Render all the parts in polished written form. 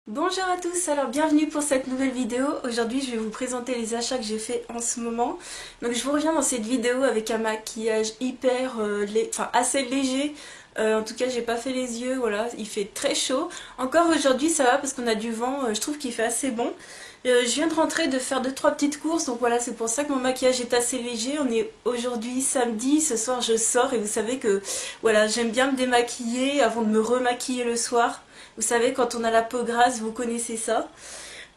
Bonjour à tous, alors bienvenue pour cette nouvelle vidéo. Aujourd'hui je vais vous présenter les achats que j'ai fait en ce moment. Donc je vous reviens dans cette vidéo avec un maquillage hyper, assez léger. En tout cas j'ai pas fait les yeux, voilà, il fait très chaud. Encore aujourd'hui ça va parce qu'on a du vent, je trouve qu'il fait assez bon. Je viens de rentrer de faire 2-3 petites courses, donc voilà, c'est pour ça que mon maquillage est assez léger. On est aujourd'hui samedi, ce soir je sors et vous savez que voilà, j'aime bien me démaquiller avant de me remaquiller le soir. Vous savez, quand on a la peau grasse, vous connaissez ça.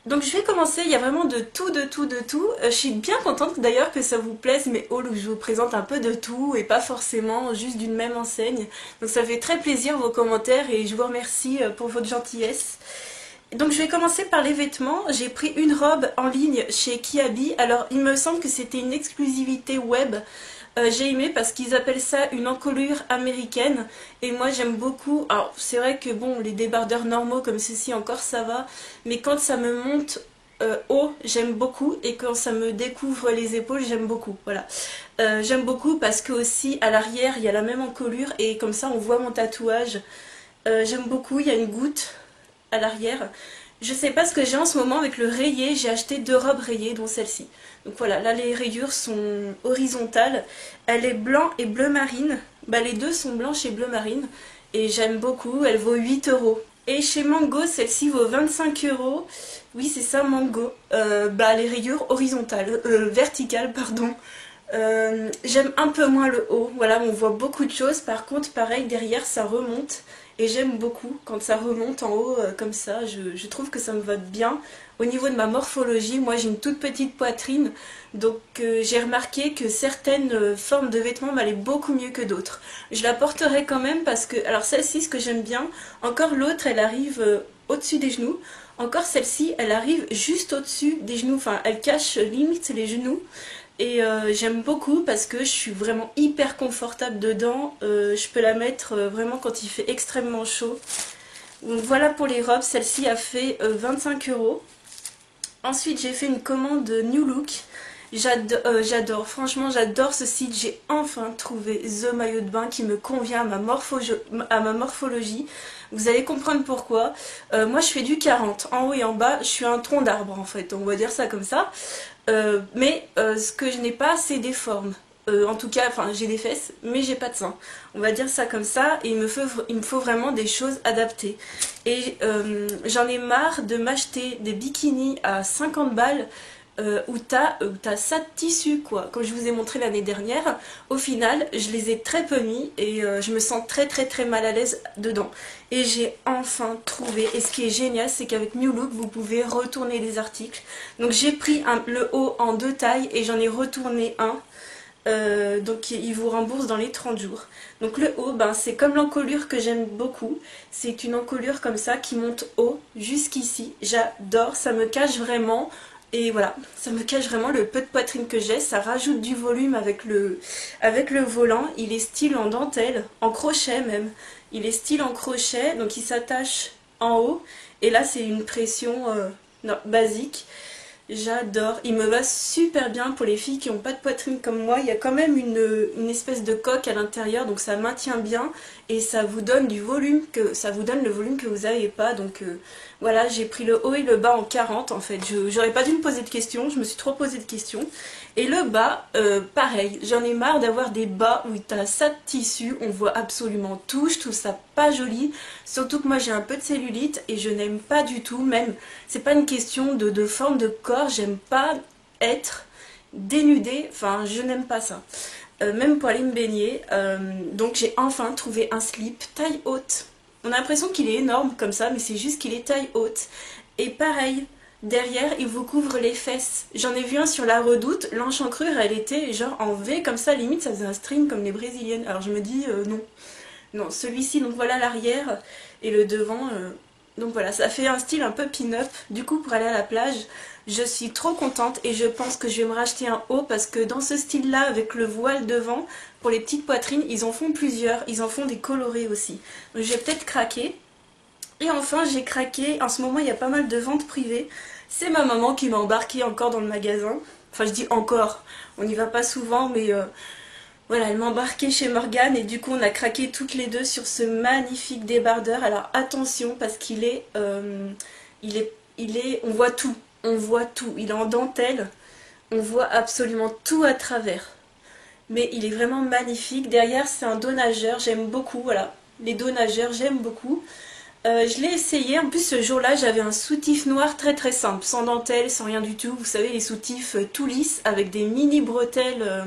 Donc je vais commencer, il y a vraiment de tout, de tout, de tout. Je suis bien contente d'ailleurs que ça vous plaise mes hauls où je vous présente un peu de tout et pas forcément juste d'une même enseigne. Donc ça fait très plaisir vos commentaires et je vous remercie pour votre gentillesse. Donc je vais commencer par les vêtements. J'ai pris une robe en ligne chez Kiabi. Alors il me semble que c'était une exclusivité web. J'ai aimé parce qu'ils appellent ça une encolure américaine et moi j'aime beaucoup. Alors c'est vrai que bon, les débardeurs normaux comme ceci encore ça va, mais quand ça me monte haut j'aime beaucoup et quand ça me découvre les épaules j'aime beaucoup. Voilà, j'aime beaucoup parce que aussi à l'arrière il y a la même encolure et comme ça on voit mon tatouage. J'aime beaucoup, il y a une goutte à l'arrière. Je sais pas ce que j'ai en ce moment avec le rayé, j'ai acheté 2 robes rayées dont celle-ci. Donc voilà, là les rayures sont horizontales. Elle est blanc et bleu marine. Bah les deux sont blanches et bleu marine. Et j'aime beaucoup, elle vaut 8 euros. Et chez Mango, celle-ci vaut 25 euros. Oui, c'est ça, Mango. Bah les rayures horizontales, verticales, pardon. J'aime un peu moins le haut, voilà, on voit beaucoup de choses, par contre pareil derrière ça remonte et j'aime beaucoup quand ça remonte en haut comme ça, je trouve que ça me va bien. Au niveau de ma morphologie, moi j'ai une toute petite poitrine, donc j'ai remarqué que certaines formes de vêtements m'allaient beaucoup mieux que d'autres. Je la porterai quand même parce que, alors celle-ci ce que j'aime bien, encore l'autre elle arrive au-dessus des genoux, encore celle-ci elle arrive juste au-dessus des genoux, enfin elle cache limite les genoux. Et j'aime beaucoup parce que je suis vraiment hyper confortable dedans. Je peux la mettre vraiment quand il fait extrêmement chaud. Donc voilà pour les robes, celle-ci a fait 25 euros. Ensuite j'ai fait une commande New Look. J'adore, franchement j'adore ce site. J'ai enfin trouvé The maillot de bain qui me convient à ma morphologie. Vous allez comprendre pourquoi. Moi je fais du 40, en haut et en bas, je suis un tronc d'arbre en fait, on va dire ça comme ça. Ce que je n'ai pas, c'est des formes. En tout cas, enfin, j'ai des fesses, mais j'ai pas de sein. On va dire ça comme ça, et il me faut vraiment des choses adaptées. Et j'en ai marre de m'acheter des bikinis à 50 balles où t'as ça de tissu, quoi. Comme je vous ai montré l'année dernière, au final, je les ai très peu mis et je me sens très très très mal à l'aise dedans. Et j'ai enfin trouvé, et ce qui est génial, c'est qu'avec New Look, vous pouvez retourner les articles. Donc j'ai pris le haut en 2 tailles et j'en ai retourné un. Donc il vous rembourse dans les 30 jours. Donc le haut, ben, c'est comme l'encolure que j'aime beaucoup. C'est une encolure comme ça qui monte haut jusqu'ici. J'adore, ça me cache vraiment. Et voilà, ça me cache vraiment le peu de poitrine que j'ai. Ça rajoute du volume avec le volant. Il est style en dentelle, en crochet même. Il est style en crochet, donc il s'attache en haut. Et là c'est une pression non, basique. J'adore, il me va super bien pour les filles qui n'ont pas de poitrine comme moi. Il y a quand même une espèce de coque à l'intérieur, donc ça maintient bien et ça vous donne du volume, ça vous donne le volume que vous n'avez pas. Donc voilà, j'ai pris le haut et le bas en 40 en fait. J'aurais pas dû me poser de questions, je me suis trop posé de questions. Et le bas, pareil, j'en ai marre d'avoir des bas où t'as ça de tissu, on voit absolument tout, je trouve ça pas joli. Surtout que moi j'ai un peu de cellulite et je n'aime pas du tout, même, c'est pas une question de forme de corps, j'aime pas être dénudée, enfin je n'aime pas ça. Même pour aller me baigner, donc j'ai enfin trouvé un slip taille haute. On a l'impression qu'il est énorme comme ça, mais c'est juste qu'il est taille haute. Et pareil, derrière, il vous couvre les fesses. J'en ai vu un sur la Redoute, l'enchancrire, elle était genre en V comme ça, limite ça faisait un string comme les brésiliennes. Alors je me dis non. Non, celui-ci, donc voilà l'arrière et le devant. Donc voilà, ça fait un style un peu pin-up. Du coup, pour aller à la plage, je suis trop contente et je pense que je vais me racheter un haut parce que dans ce style-là, avec le voile devant, pour les petites poitrines, ils en font plusieurs. Ils en font des colorés aussi. Donc je vais peut-être craquer. Et enfin, j'ai craqué. En ce moment, il y a pas mal de ventes privées. C'est ma maman qui m'a embarqué encore dans le magasin. Enfin, je dis encore. On n'y va pas souvent, mais voilà, elle m'a embarqué chez Morgane et du coup on a craqué toutes les deux sur ce magnifique débardeur. Alors attention parce qu'il est on voit tout, on voit tout. Il est en dentelle, on voit absolument tout à travers. Mais il est vraiment magnifique. Derrière, c'est un dos nageur, j'aime beaucoup, voilà. Les dos nageurs, j'aime beaucoup. Je l'ai essayé, en plus ce jour-là, j'avais un soutif noir très très simple, sans dentelle, sans rien du tout. Vous savez, les soutifs tout lisses, avec des mini bretelles,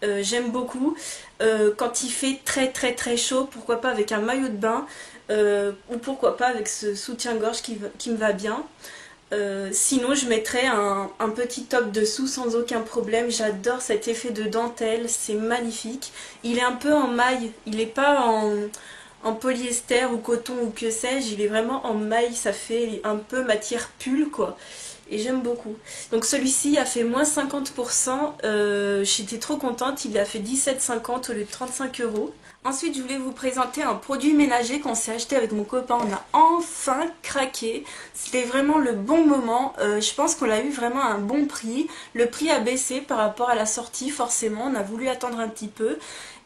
j'aime beaucoup. Quand il fait très très très chaud, pourquoi pas avec un maillot de bain, ou pourquoi pas avec ce soutien-gorge qui me va bien. Sinon je mettrais un petit top dessous sans aucun problème. J'adore cet effet de dentelle, c'est magnifique. Il est un peu en maille, il n'est pas en polyester ou coton ou que sais-je, il est vraiment en maille, ça fait un peu matière pull quoi. Et j'aime beaucoup. Donc celui-ci a fait moins 50%, j'étais trop contente, il a fait 17,50 au lieu de 35 euros. Ensuite, je voulais vous présenter un produit ménager qu'on s'est acheté avec mon copain. On a enfin craqué. C'était vraiment le bon moment. Je pense qu'on l'a eu vraiment à un bon prix. Le prix a baissé par rapport à la sortie, forcément. On a voulu attendre un petit peu.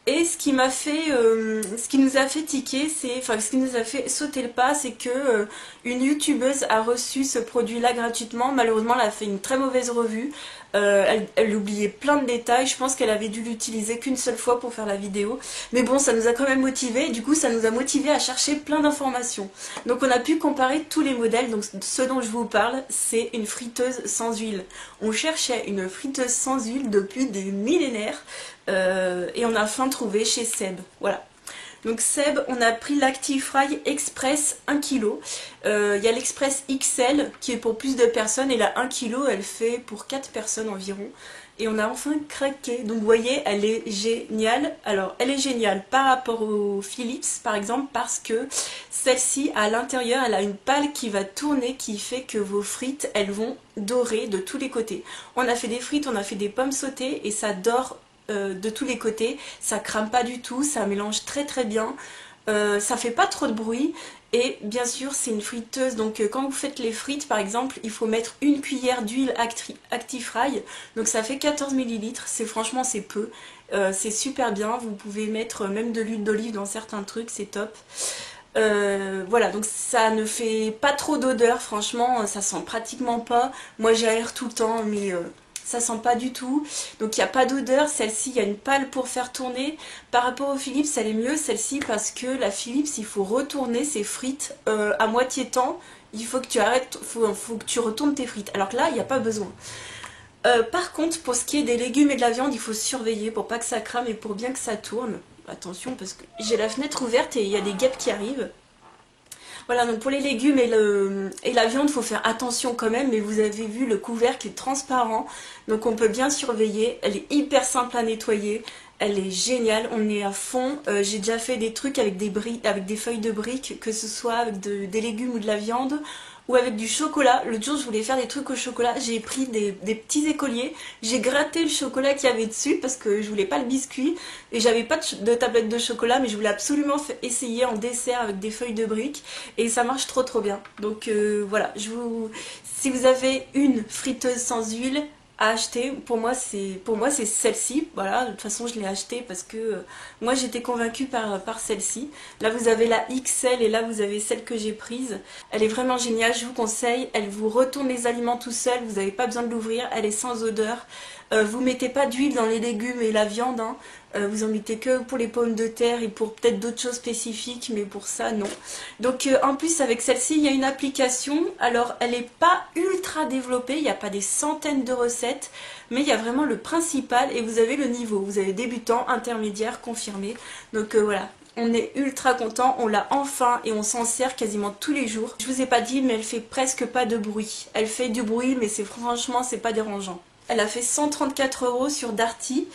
Et ce qui nous a fait tiquer, ce qui nous a fait sauter le pas, c'est que une youtubeuse a reçu ce produit-là gratuitement. Malheureusement, elle a fait une très mauvaise revue. Elle oubliait plein de détails. Je pense qu'elle avait dû l'utiliser qu'une seule fois pour faire la vidéo. Mais bon, ça nous a quand même motivés. Et du coup, ça nous a motivés à chercher plein d'informations. Donc on a pu comparer tous les modèles. Donc ce dont je vous parle, c'est une friteuse sans huile. On cherchait une friteuse sans huile depuis des millénaires. Et on a enfin trouvé chez Seb. Voilà. Donc Seb, on a pris l'Actifry Express 1 kg. Il y a l'Express XL qui est pour plus de personnes et la 1 kg elle fait pour 4 personnes environ. Et on a enfin craqué. Donc vous voyez, elle est géniale. Alors elle est géniale par rapport au Philips par exemple parce que celle-ci à l'intérieur elle a une pale qui va tourner qui fait que vos frites elles vont dorer de tous les côtés. On a fait des frites, on a fait des pommes sautées et ça dore de tous les côtés, ça crame pas du tout, ça mélange très très bien, ça fait pas trop de bruit et bien sûr c'est une friteuse donc quand vous faites les frites par exemple il faut mettre une cuillère d'huile Actifry donc ça fait 14 ml, franchement c'est peu, c'est super bien, vous pouvez mettre même de l'huile d'olive dans certains trucs, c'est top. Voilà, donc ça ne fait pas trop d'odeur, franchement ça sent pratiquement pas, moi j'aère tout le temps mais ça sent pas du tout, donc il n'y a pas d'odeur. Celle-ci, il y a une pale pour faire tourner. Par rapport au Philips, elle est mieux celle-ci parce que la Philips, il faut retourner ses frites à moitié temps. Il faut que tu arrêtes, faut que tu retournes tes frites. Alors que là, il n'y a pas besoin. Par contre, pour ce qui est des légumes et de la viande, il faut surveiller pour pas que ça crame et pour bien que ça tourne. Attention parce que j'ai la fenêtre ouverte et il y a des guêpes qui arrivent. Voilà, donc pour les légumes et la viande, il faut faire attention quand même, mais vous avez vu, le couvercle est transparent, donc on peut bien surveiller. Elle est hyper simple à nettoyer, elle est géniale, on est à fond. J'ai déjà fait des trucs avec des feuilles de briques, que ce soit avec des légumes ou de la viande, ou avec du chocolat. L'autre jour je voulais faire des trucs au chocolat, j'ai pris des petits écoliers, j'ai gratté le chocolat qu'il y avait dessus parce que je voulais pas le biscuit et j'avais pas de tablette de chocolat mais je voulais absolument essayer en dessert avec des feuilles de briques et ça marche trop trop bien. Donc voilà, si vous avez une friteuse sans huile à acheter, pour moi c'est celle-ci. Voilà, de toute façon je l'ai achetée parce que moi j'étais convaincue par celle-ci. Là vous avez la XL et là vous avez celle que j'ai prise. Elle est vraiment géniale, je vous conseille. Elle vous retourne les aliments tout seul, vous n'avez pas besoin de l'ouvrir, elle est sans odeur. Vous mettez pas d'huile dans les légumes et la viande, hein. Vous en mettez que pour les pommes de terre et pour peut-être d'autres choses spécifiques, mais pour ça non. Donc en plus avec celle-ci il y a une application, alors elle n'est pas ultra développée, il n'y a pas des centaines de recettes, mais il y a vraiment le principal et vous avez le niveau, vous avez débutant, intermédiaire, confirmé, donc voilà. On est ultra content, on l'a enfin et on s'en sert quasiment tous les jours. Je vous ai pas dit mais elle fait presque pas de bruit. Elle fait du bruit mais franchement c'est pas dérangeant. Elle a fait 134 € sur Darty.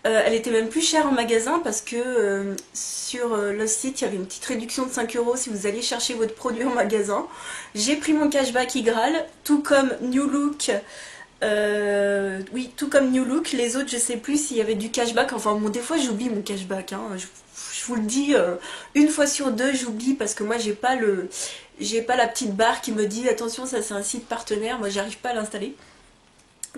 Elle était même plus chère en magasin parce que sur le site il y avait une petite réduction de 5 € si vous allez chercher votre produit en magasin. J'ai pris mon cashback Igral, tout comme New Look. Oui, tout comme New Look. Les autres je sais plus s'il y avait du cashback. Enfin bon, des fois j'oublie mon cashback, hein. Je vous le dis, une fois sur deux j'oublie parce que moi j'ai pas la petite barre qui me dit attention ça c'est un site partenaire, moi j'arrive pas à l'installer.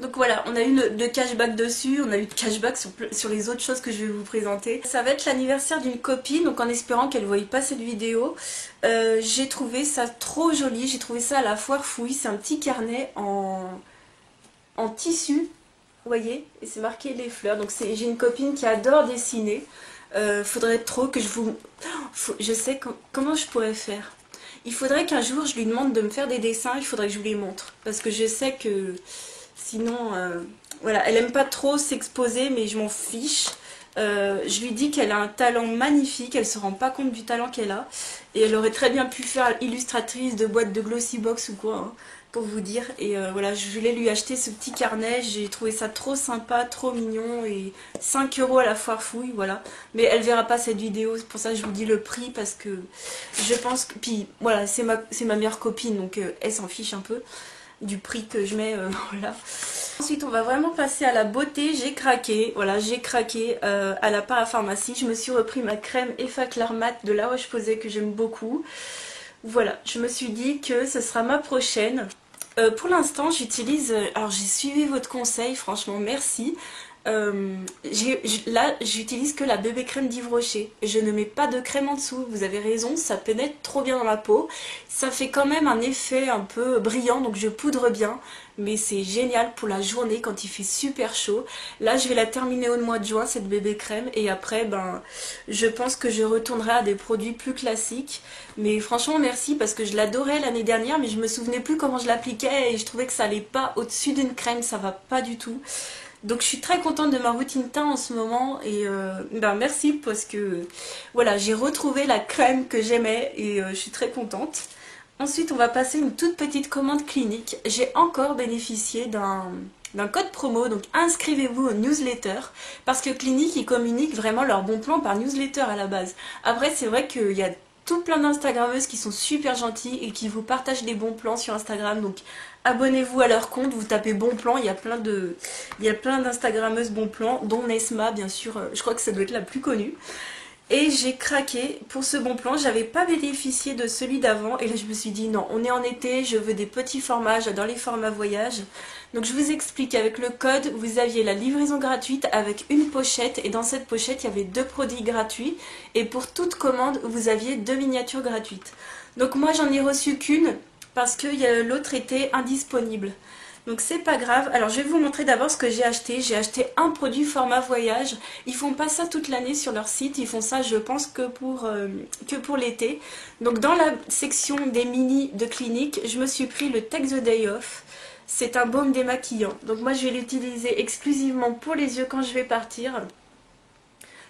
Donc voilà, on a eu de cashback dessus, on a eu de cashback sur les autres choses que je vais vous présenter. Ça va être l'anniversaire d'une copine, donc en espérant qu'elle ne voie pas cette vidéo. J'ai trouvé ça trop joli, j'ai trouvé ça à la foire fouille. C'est un petit carnet en tissu, vous voyez, et c'est marqué les fleurs. Donc j'ai une copine qui adore dessiner. Faudrait trop que je vous... Je sais comment je pourrais faire. Il faudrait qu'un jour je lui demande de me faire des dessins, il faudrait que je vous les montre. Parce que je sais que... Sinon, voilà, elle aime pas trop s'exposer, mais je m'en fiche. Je lui dis qu'elle a un talent magnifique, elle se rend pas compte du talent qu'elle a. Et elle aurait très bien pu faire illustratrice de boîte de glossy box ou quoi, hein, pour vous dire. Et voilà, je voulais lui acheter ce petit carnet, j'ai trouvé ça trop sympa, trop mignon. Et 5 € à la foire fouille, voilà. Mais elle verra pas cette vidéo, c'est pour ça que je vous dis le prix, parce que je pense que... Puis voilà, c'est ma meilleure copine, donc elle s'en fiche un peu du prix que je mets, voilà. Ensuite on va vraiment passer à la beauté. J'ai craqué, voilà, j'ai craqué à la parapharmacie. Je me suis repris ma crème Effaclar Mat de La Roche-Posay que j'aime beaucoup. Voilà, je me suis dit que ce sera ma prochaine. Pour l'instant j'utilise, alors j'ai suivi votre conseil, franchement merci. Là j'utilise que la bébé crème d'Yves Rocher, je ne mets pas de crème en dessous, vous avez raison, ça pénètre trop bien dans la peau, ça fait quand même un effet un peu brillant, donc je poudre bien, mais c'est génial pour la journée quand il fait super chaud. Là je vais la terminer au mois de juin cette bébé crème, et après ben je pense que je retournerai à des produits plus classiques, mais franchement merci parce que je l'adorais l'année dernière, mais je me souvenais plus comment je l'appliquais et je trouvais que ça allait pas au-dessus d'une crème, ça va pas du tout. Donc je suis très contente de ma routine teint en ce moment et ben merci parce que voilà, j'ai retrouvé la crème que j'aimais et je suis très contente. Ensuite on va passer une toute petite commande clinique. J'ai encore bénéficié d'un code promo, donc inscrivez-vous au newsletter parce que Clinique ils communiquent vraiment leurs bons plans par newsletter à la base. Après c'est vrai qu'il y a tout plein d'instagrammeuses qui sont super gentilles et qui vous partagent des bons plans sur Instagram, donc abonnez-vous à leur compte, vous tapez bon plan, il y a plein d'instagrammeuses bon plan, dont Nesma bien sûr, je crois que ça doit être la plus connue. Et j'ai craqué pour ce bon plan, j'avais pas bénéficié de celui d'avant et là je me suis dit non, on est en été, je veux des petits formats, j'adore les formats voyage. Donc je vous explique, avec le code vous aviez la livraison gratuite avec une pochette et dans cette pochette il y avait 2 produits gratuits et pour toute commande vous aviez 2 miniatures gratuites. Donc moi j'en ai reçu qu'une parce que l'autre était indisponible. Donc c'est pas grave. Alors je vais vous montrer d'abord ce que j'ai acheté. J'ai acheté un produit format voyage. Ils font pas ça toute l'année sur leur site. Ils font ça je pense que pour l'été. Donc dans la section des mini de Clinique, je me suis pris le Take the Day Off. C'est un baume démaquillant. Donc moi je vais l'utiliser exclusivement pour les yeux quand je vais partir.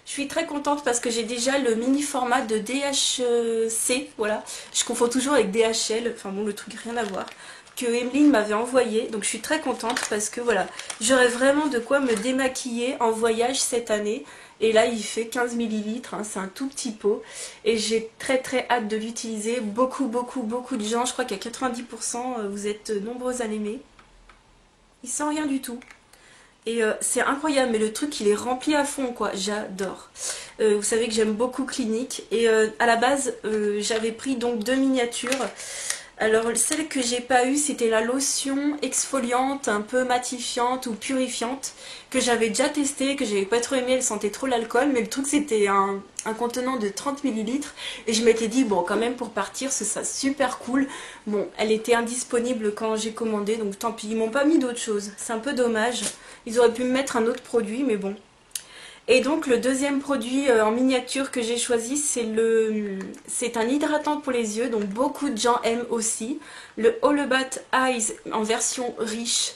Je suis très contente parce que j'ai déjà le mini format de DHC, voilà. Je confonds toujours avec DHL, enfin bon le truc rien à voir, que Emeline m'avait envoyé. Donc je suis très contente parce que voilà, j'aurai vraiment de quoi me démaquiller en voyage cette année. Et là il fait 15 ml, hein, c'est un tout petit pot. Et j'ai très hâte de l'utiliser. Beaucoup de gens, je crois qu'à 90% vous êtes nombreux à l'aimer. Il sent rien du tout. Et c'est incroyable, mais le truc il est rempli à fond quoi, j'adore. Vous savez que j'aime beaucoup Clinique et à la base j'avais pris donc 2 miniatures. Alors celle que j'ai pas eue c'était la lotion exfoliante un peu matifiante ou purifiante que j'avais déjà testée, que j'avais pas trop aimé, elle sentait trop l'alcool, mais le truc c'était un contenant de 30 ml et je m'étais dit bon quand même pour partir ce sera super cool. Bon elle était indisponible quand j'ai commandé donc tant pis, ils m'ont pas mis d'autre chose, c'est un peu dommage, ils auraient pu me mettre un autre produit mais bon. Et donc le deuxième produit en miniature que j'ai choisi c'est un hydratant pour les yeux, donc beaucoup de gens aiment aussi. Le All About Eyes en version riche.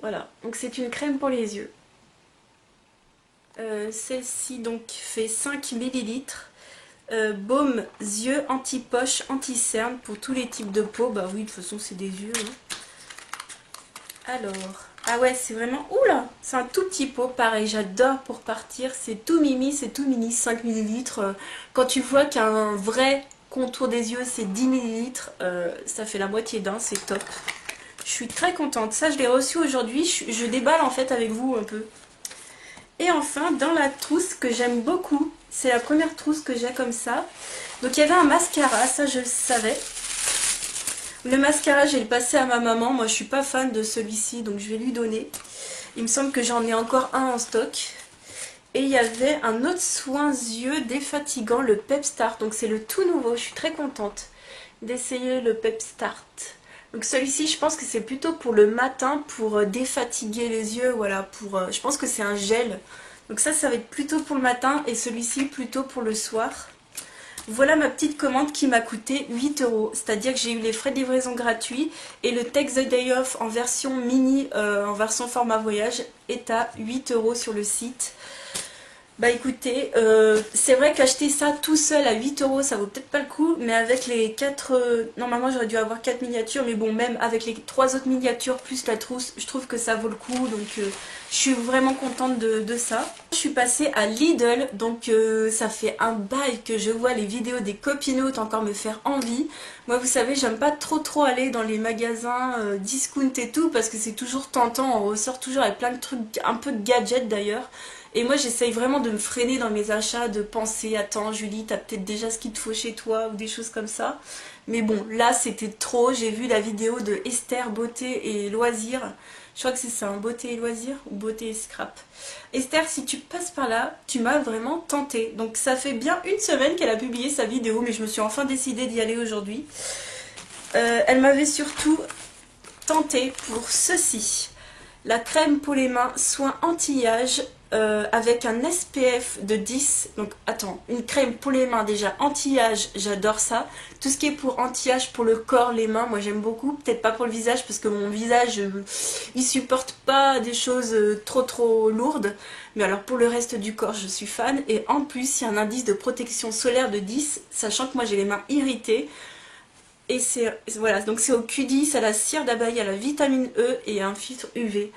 Voilà, donc c'est une crème pour les yeux. Celle-ci donc fait 5 ml. Baume yeux anti-poche, anti-cerne pour tous les types de peau. Bah oui, de toute façon c'est des yeux. Hein. Alors... Ah ouais, c'est vraiment... Oula, c'est un tout petit pot, pareil, j'adore pour partir. C'est tout mimi, 5 ml. Quand tu vois qu'un vrai contour des yeux, c'est 10 ml, ça fait la moitié d'un, c'est top. Je suis très contente. Ça, je l'ai reçu aujourd'hui. Je déballe en fait avec vous un peu. Et enfin, dans la trousse que j'aime beaucoup, c'est la première trousse que j'ai comme ça. Donc il y avait un mascara, ça je le savais. Le mascara, je vais le passer à ma maman. Moi, je suis pas fan de celui-ci, donc je vais lui donner. Il me semble que j'en ai encore un en stock. Et il y avait un autre soin yeux défatigant, le Pep Start. Donc c'est le tout nouveau. Je suis très contente d'essayer le Pep Start. Donc celui-ci, je pense que c'est plutôt pour le matin, pour défatiguer les yeux. Voilà, je pense que c'est un gel. Donc ça va être plutôt pour le matin et celui-ci plutôt pour le soir. Voilà ma petite commande qui m'a coûté 8 €. C'est-à-dire que j'ai eu les frais de livraison gratuits et le Take the Day Off en version mini, en version format voyage, est à 8 € sur le site. Bah écoutez, c'est vrai qu'acheter ça tout seul à 8 € ça vaut peut-être pas le coup, mais avec les 4... normalement j'aurais dû avoir 4 miniatures, mais bon, même avec les 3 autres miniatures plus la trousse, je trouve que ça vaut le coup, donc je suis vraiment contente de ça. Je suis passée à Lidl, donc ça fait un bail que je vois les vidéos des copinotes encore me faire envie. Moi vous savez, j'aime pas trop aller dans les magasins discount et tout, parce que c'est toujours tentant, on ressort toujours avec plein de trucs, un peu de gadgets d'ailleurs. Et moi j'essaye vraiment de me freiner dans mes achats, de penser, attends Julie, t'as peut-être déjà ce qu'il te faut chez toi ou des choses comme ça. Mais bon, là c'était trop, j'ai vu la vidéo de Esther Beauté et Loisirs. Je crois que c'est ça, hein, Beauté et Loisirs ou Beauté et Scrap. Esther, si tu passes par là, tu m'as vraiment tentée. Donc ça fait bien une semaine qu'elle a publié sa vidéo, mais je me suis enfin décidée d'y aller aujourd'hui. Elle m'avait surtout tentée pour ceci. La crème pour les mains soin anti-âge avec un SPF de 10. Donc attends, une crème pour les mains déjà anti-âge, j'adore ça. Tout ce qui est pour anti-âge pour le corps, les mains, moi j'aime beaucoup. Peut-être pas pour le visage parce que mon visage il supporte pas des choses trop lourdes. Mais alors pour le reste du corps je suis fan. Et en plus il y a un indice de protection solaire de 10, sachant que moi j'ai les mains irritées. Et voilà, donc c'est au Q10, à la cire d'abeille, à la vitamine E et à un filtre UV.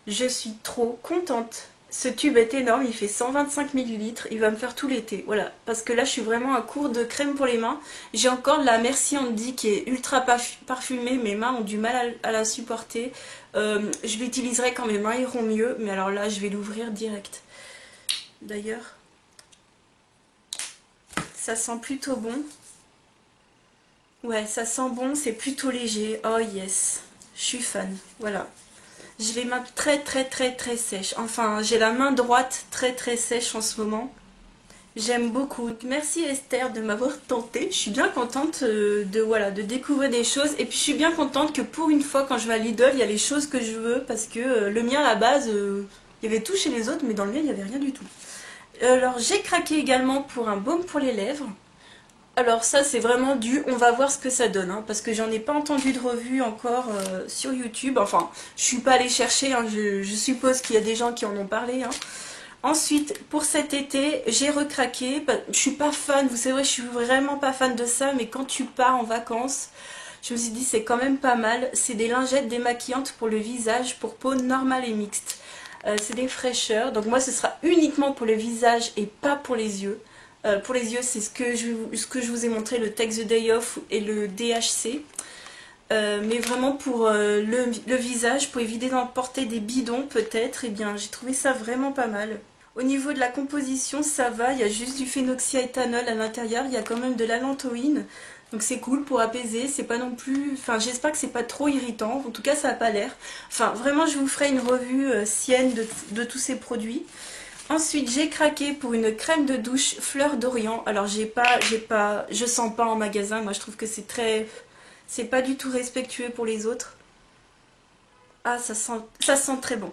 Je suis trop contente. Ce tube est énorme, il fait 125 ml, il va me faire tout l'été. Voilà, parce que là je suis vraiment à court de crème pour les mains. J'ai encore la Merci Andy qui est ultra parfumée, mes mains ont du mal à la supporter. Je l'utiliserai quand mes mains iront mieux, mais alors là je vais l'ouvrir direct. D'ailleurs, ça sent plutôt bon. Ouais, ça sent bon, c'est plutôt léger. Oh yes, je suis fan. Voilà. J'ai les mains très sèches. Enfin, j'ai la main droite très sèche en ce moment. J'aime beaucoup. Merci Esther de m'avoir tentée. Je suis bien contente de découvrir des choses. Et puis je suis bien contente que pour une fois, quand je vais à Lidl, il y a les choses que je veux. Parce que le mien, à la base, il y avait tout chez les autres, mais dans le mien, il n'y avait rien du tout. Alors, j'ai craqué également pour un baume pour les lèvres. Alors ça c'est vraiment on va voir ce que ça donne, hein, parce que j'en ai pas entendu de revue encore sur YouTube. Enfin, je suis pas allée chercher, hein, je suppose qu'il y a des gens qui en ont parlé. Hein. Ensuite, pour cet été, j'ai recraqué. Je suis pas fan, vous savez, je suis vraiment pas fan de ça, mais quand tu pars en vacances, je me suis dit c'est quand même pas mal. C'est des lingettes démaquillantes pour le visage, pour peau normale et mixte. C'est des fraîcheurs, donc moi ce sera uniquement pour le visage et pas pour les yeux. Pour les yeux, c'est ce que je vous ai montré, le Take the Day Off et le DHC. Mais vraiment pour le visage, pour éviter d'emporter des bidons peut-être, eh bien j'ai trouvé ça vraiment pas mal. Au niveau de la composition, ça va, il y a juste du phénoxyéthanol à l'intérieur, il y a quand même de l'allantoïne. Donc c'est cool pour apaiser, c'est pas non plus... Enfin j'espère que c'est pas trop irritant, en tout cas ça n'a pas l'air. Enfin vraiment je vous ferai une revue sienne de tous ces produits. Ensuite, j'ai craqué pour une crème de douche fleur d'Orient. Alors, je sens pas en magasin. Moi, je trouve que c'est pas du tout respectueux pour les autres. Ah, ça sent très bon.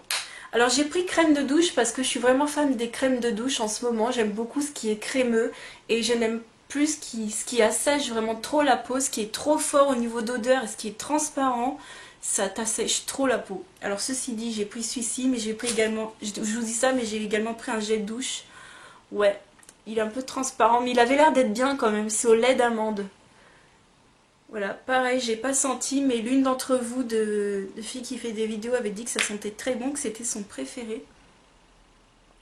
Alors, j'ai pris crème de douche parce que je suis vraiment fan des crèmes de douche en ce moment. J'aime beaucoup ce qui est crémeux et je n'aime plus ce qui assèche vraiment trop la peau, ce qui est trop fort au niveau d'odeur et ce qui est transparent. Ça t'assèche trop la peau. Alors ceci dit, j'ai pris celui-ci, mais j'ai pris également, je vous dis ça, mais j'ai également pris un gel douche. Ouais, il est un peu transparent, mais il avait l'air d'être bien quand même. C'est au lait d'amande. Voilà, pareil, j'ai pas senti, mais l'une d'entre vous, de filles qui fait des vidéos, avait dit que ça sentait très bon, que c'était son préféré.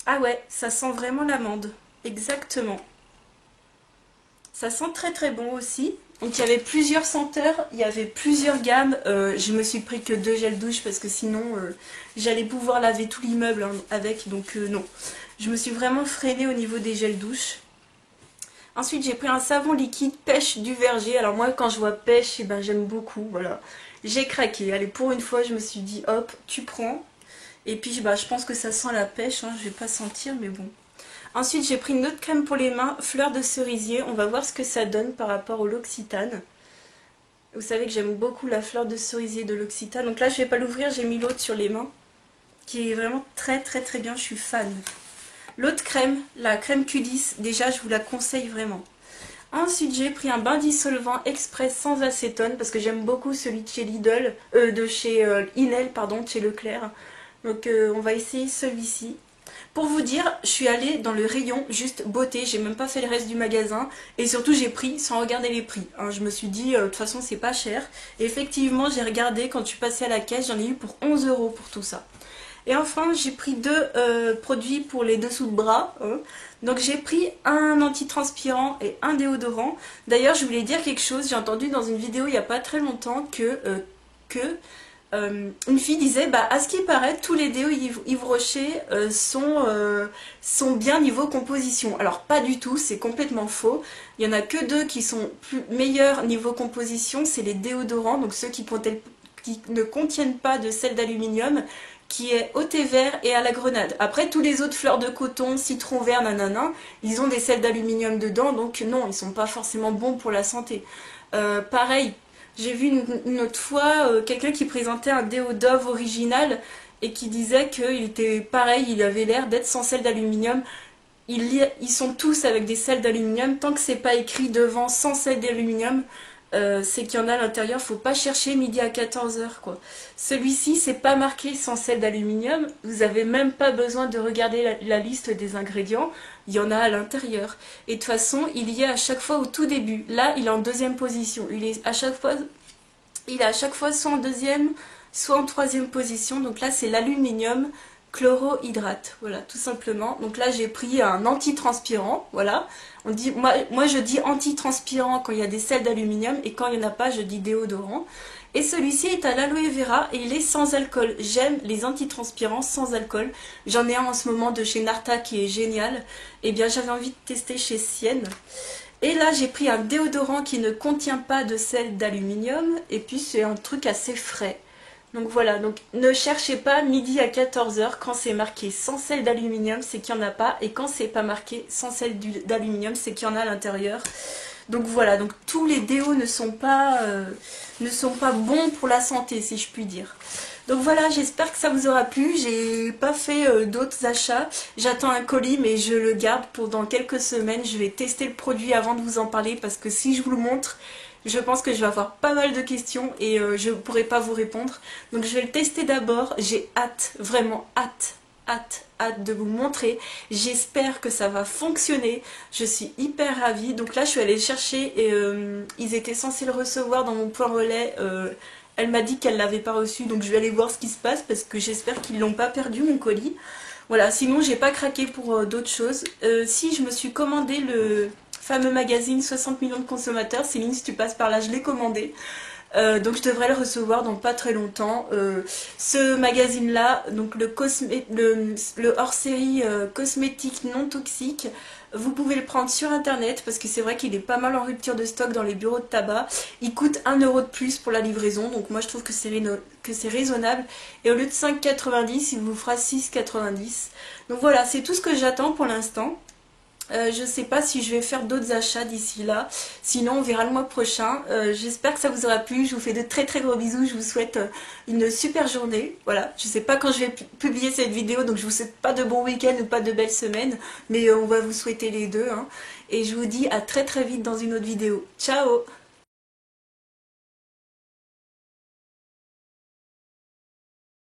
Ah ouais, ça sent vraiment l'amande. Exactement. Ça sent très bon aussi. Donc il y avait plusieurs senteurs, il y avait plusieurs gammes. Je me suis pris que 2 gels douche parce que sinon j'allais pouvoir laver tout l'immeuble avec. Donc non, je me suis vraiment freinée au niveau des gels douche. Ensuite j'ai pris un savon liquide pêche du verger. Alors moi quand je vois pêche, eh ben, j'aime beaucoup, voilà. J'ai craqué, allez pour une fois je me suis dit hop, tu prends. Et puis bah, je pense que ça sent la pêche, hein, je vais pas sentir mais bon. Ensuite j'ai pris une autre crème pour les mains, fleur de cerisier. On va voir ce que ça donne par rapport au L'Occitane. Vous savez que j'aime beaucoup la fleur de cerisier de L'Occitane. Donc là je vais pas l'ouvrir, j'ai mis l'autre sur les mains. Qui est vraiment très bien, je suis fan. L'autre crème, la crème Q10, déjà je vous la conseille vraiment. Ensuite j'ai pris un bain dissolvant express sans acétone parce que j'aime beaucoup celui de chez Lidl, de chez Inel, pardon, de chez Leclerc. Donc on va essayer celui-ci. Pour vous dire, je suis allée dans le rayon juste beauté, j'ai même pas fait le reste du magasin et surtout j'ai pris sans regarder les prix. Hein, je me suis dit de toute façon c'est pas cher. Et effectivement j'ai regardé, quand je suis passée à la caisse, j'en ai eu pour 11 € pour tout ça. Et enfin j'ai pris deux produits pour les dessous de bras. Donc j'ai pris un antitranspirant et un déodorant. D'ailleurs je voulais dire quelque chose, j'ai entendu dans une vidéo il n'y a pas très longtemps que une fille disait bah à ce qui paraît tous les déos Yves Rocher sont bien niveau composition. Alors pas du tout, c'est complètement faux. Il n'y en a que deux qui sont meilleurs niveau composition, c'est les déodorants, donc ceux qui ne contiennent pas de sel d'aluminium, qui est au thé vert et à la grenade. Après, tous les autres fleurs de coton, citron vert, nanana, ils ont des sels d'aluminium dedans, donc non, ils sont pas forcément bons pour la santé. Pareil, j'ai vu une autre fois quelqu'un qui présentait un déo Dove original et qui disait qu'il était pareil, il avait l'air d'être sans sel d'aluminium. Ils sont tous avec des sels d'aluminium, tant que c'est pas écrit devant sans sel d'aluminium, c'est qu'il y en a à l'intérieur, faut pas chercher midi à 14 h quoi. Celui-ci c'est pas marqué sans sel d'aluminium, vous avez même pas besoin de regarder la liste des ingrédients, il y en a à l'intérieur. Et de toute façon il y est à chaque fois au tout début, là il est en deuxième position, il est à chaque fois soit en deuxième soit en troisième position, donc là c'est l'aluminium chlorohydrate, voilà, tout simplement. Donc là j'ai pris un antitranspirant, voilà. On dit, moi je dis antitranspirant quand il y a des sels d'aluminium et quand il n'y en a pas je dis déodorant. Et celui-ci est à l'aloe vera et il est sans alcool. J'aime les antitranspirants sans alcool. J'en ai un en ce moment de chez Narta qui est génial. Et bien j'avais envie de tester chez Sienne. Et là j'ai pris un déodorant qui ne contient pas de sel d'aluminium et puis c'est un truc assez frais. Donc voilà, donc ne cherchez pas midi à 14 h quand c'est marqué sans sel d'aluminium, c'est qu'il n'y en a pas. Et quand c'est pas marqué sans sel d'aluminium, c'est qu'il y en a à l'intérieur. Donc voilà, donc tous les déos ne sont pas bons pour la santé, si je puis dire. Donc voilà, j'espère que ça vous aura plu. J'ai pas fait d'autres achats. J'attends un colis, mais je le garde pour dans quelques semaines. Je vais tester le produit avant de vous en parler, parce que si je vous le montre, je pense que je vais avoir pas mal de questions et je ne pourrai pas vous répondre. Donc je vais le tester d'abord. J'ai hâte, vraiment hâte de vous montrer. J'espère que ça va fonctionner. Je suis hyper ravie. Donc là je suis allée le chercher et ils étaient censés le recevoir dans mon point relais. Elle m'a dit qu'elle ne l'avait pas reçu, donc je vais aller voir ce qui se passe parce que j'espère qu'ils l'ont pas perdu mon colis. Voilà, sinon j'ai pas craqué pour d'autres choses. Si je me suis commandé le fameux magazine 60 millions de consommateurs, Céline si tu passes par là, je l'ai commandé. Donc je devrais le recevoir dans pas très longtemps. Ce magazine là, donc le hors-série cosmétique non toxique, vous pouvez le prendre sur internet parce que c'est vrai qu'il est pas mal en rupture de stock dans les bureaux de tabac. Il coûte 1 € de plus pour la livraison, donc moi je trouve que c'est raisonnable. Et au lieu de 5,90, il vous fera 6,90. Donc voilà, c'est tout ce que j'attends pour l'instant. Je sais pas si je vais faire d'autres achats d'ici là, sinon on verra le mois prochain. J'espère que ça vous aura plu, je vous fais de très gros bisous, je vous souhaite une super journée. Voilà, je sais pas quand je vais publier cette vidéo, donc je vous souhaite pas de bon week-end ou pas de belle semaine, mais on va vous souhaiter les deux, hein. Et je vous dis à très vite dans une autre vidéo. Ciao!